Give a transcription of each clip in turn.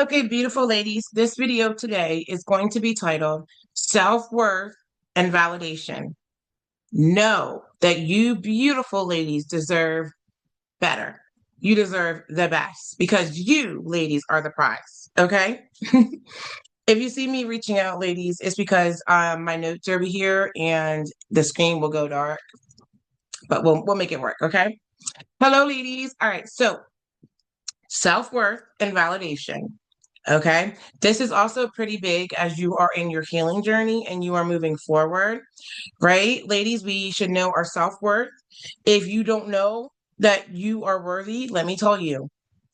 Okay, beautiful ladies, this video today is going to be titled Self-Worth and Validation. Know that you beautiful ladies deserve better. You deserve the best because you ladies are the prize. Okay. If you see me reaching out, ladies, it's because my notes are over here and the screen will go dark, but we'll make it work. Okay. Hello, ladies. All right. So self-worth and validation. Okay. This is also pretty big as you are in your healing journey and you are moving forward, right? Ladies, we should know our self worth. If you don't know that you are worthy, let me tell you,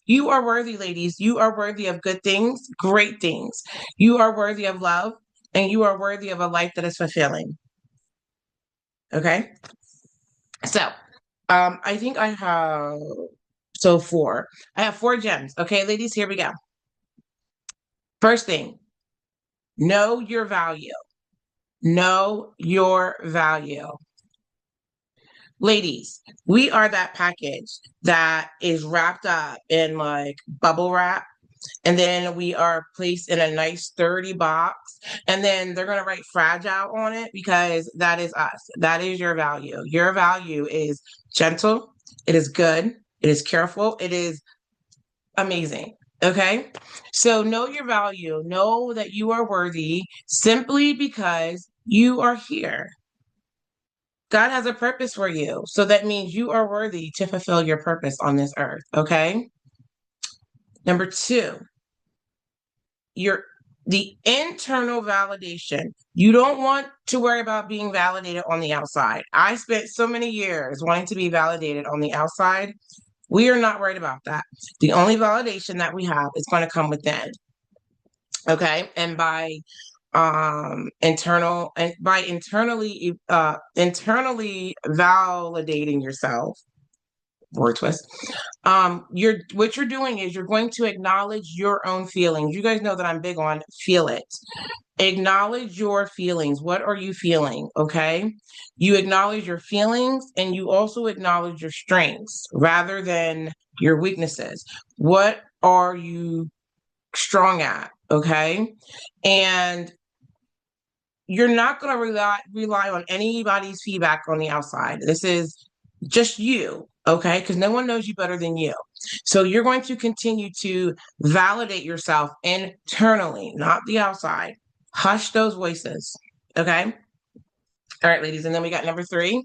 you are worthy, ladies. You are worthy of good things, great things. You are worthy of love and you are worthy of a life that is fulfilling. Okay. So, I think I have, so four. I have four gems. Okay, ladies, here we go. First thing, know your value. Know your value. Ladies, we are that package that is wrapped up in like bubble wrap, and then we are placed in a nice sturdy box, and then they're going to write fragile on it because that is us. That is your value. Your value is gentle, it is good, it is careful, it is amazing. Okay. So know your value. Know that you are worthy simply because you are here. God has a purpose for you. So that means you are worthy to fulfill your purpose on this earth. Okay. Number two, your the internal validation. You don't want to worry about being validated on the outside. I spent so many years wanting to be validated on the outside. We are not worried about that. The only validation that we have is going to come within. Okay. And by internally validating yourself, word twist. You're what you're doing is you're going to acknowledge your own feelings. You guys know that I'm big on feel it. Acknowledge your feelings. What are you feeling? Okay. You acknowledge your feelings and you also acknowledge your strengths rather than your weaknesses. What are you strong at? Okay. And you're not going to rely on anybody's feedback on the outside. This is just you, okay? Because no one knows you better than you. So you're going to continue to validate yourself internally, not the outside. Hush those voices, okay? All right, ladies. And then we got number three.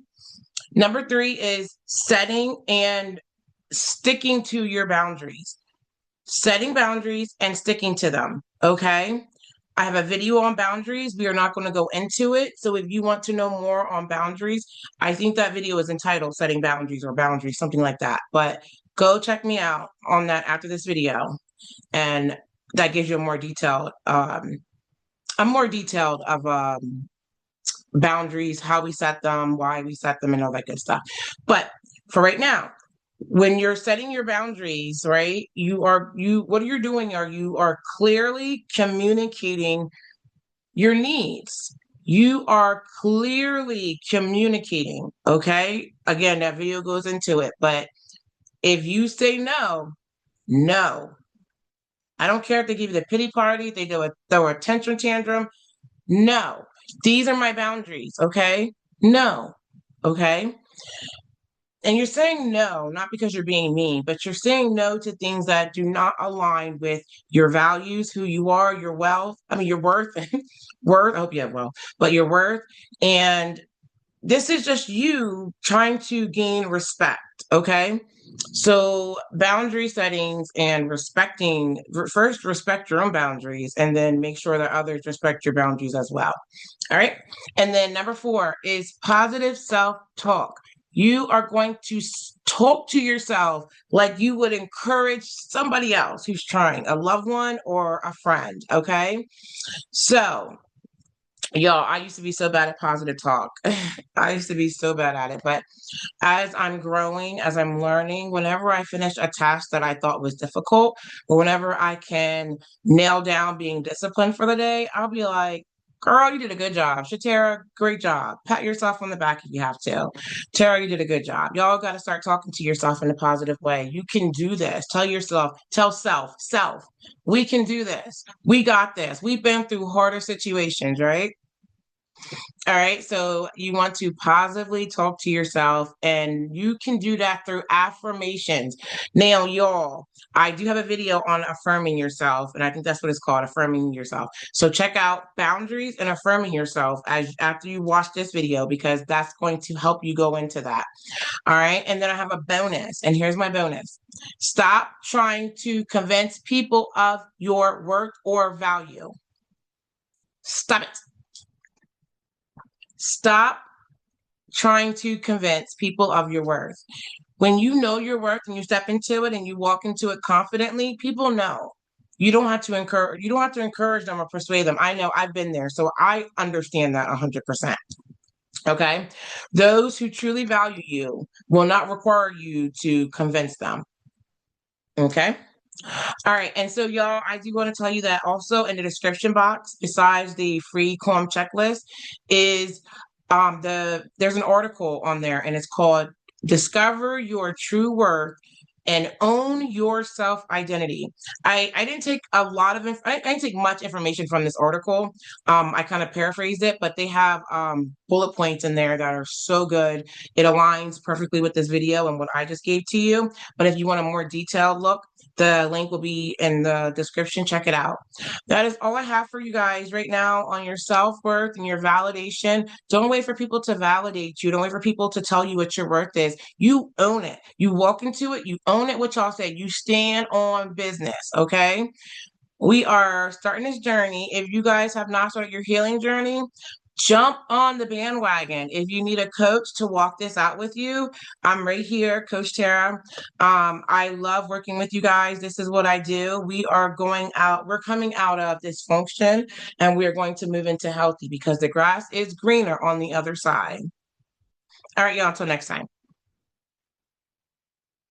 Number three is setting and sticking to your boundaries. Setting boundaries and sticking to them, okay? I have a video on boundaries. We are not going to go into it. So if you want to know more on boundaries, I think that video is entitled Setting Boundaries or Boundaries, something like that. But go check me out on that after this video. And that gives you a more detailed of boundaries, how we set them, why we set them, and all that good stuff. But for right now, when you're setting your boundaries, right, what you're doing are you are clearly communicating your needs. You are clearly communicating. Okay. Again, that video goes into it. But if you say no, no. I don't care if they give you the pity party, they throw a tantrum. No. These are my boundaries. Okay. No. Okay. And you're saying no, not because you're being mean, but you're saying no to things that do not align with your values, who you are, your wealth, your worth, worth. I hope you have wealth, but your worth. And this is just you trying to gain respect. Okay. So boundary settings and first respect your own boundaries and then make sure that others respect your boundaries as well. All right. And then number four is positive self-talk. You are going to talk to yourself like you would encourage somebody else who's trying, a loved one or a friend. Okay. So y'all, I used to be so bad at positive talk. I used to be so bad at it. But as I'm growing, as I'm learning, whenever I finish a task that I thought was difficult, or whenever I can nail down being disciplined for the day, I'll be like, Girl, you did a good job. Shatera, great job. Pat yourself on the back if you have to. Tara, you did a good job. Y'all got to start talking to yourself in a positive way. You can do this. Tell yourself, tell self, we can do this. We got this. We've been through harder situations, right? All right. So you want to positively talk to yourself, and you can do that through affirmations. Now, y'all, I do have a video on affirming yourself, and I think that's what it's called, affirming yourself. So check out boundaries and affirming yourself as after you watch this video, because that's going to help you go into that. All right. And then I have a bonus, and here's my bonus. Stop trying to convince people of your worth or value. Stop it. Stop trying to convince people of your worth. When you know your worth and you step into it and you walk into it confidently, people know. You don't have to encourage them or persuade them. I know I've been there, so I understand that 100%. Okay? Those who truly value you will not require you to convince them. Okay? All right. And so, y'all, I do want to tell you that also in the description box, besides the free Calm checklist, is there's an article on there, and it's called Discover Your True Worth and Own Your Self Identity. I didn't take a lot of I didn't take much information from this article. I kind of paraphrased it, but they have bullet points in there that are so good. It aligns perfectly with this video and what I just gave to you. But if you want a more detailed look, the link will be in the description. Check it out. That is all I have for you guys right now on your self-worth and your validation. Don't wait for people to validate you. Don't wait for people to tell you what your worth is. You own it. You walk into it. You own it, what y'all say. You stand on business, okay? We are starting this journey. If you guys have not started your healing journey, jump on the bandwagon. If you need a coach to walk this out with you, I'm right here, Coach Tara. I love working with you guys. This is what I do. We're coming out of dysfunction, and we are going to move into healthy, because the grass is greener on the other side. All right, y'all, until next time.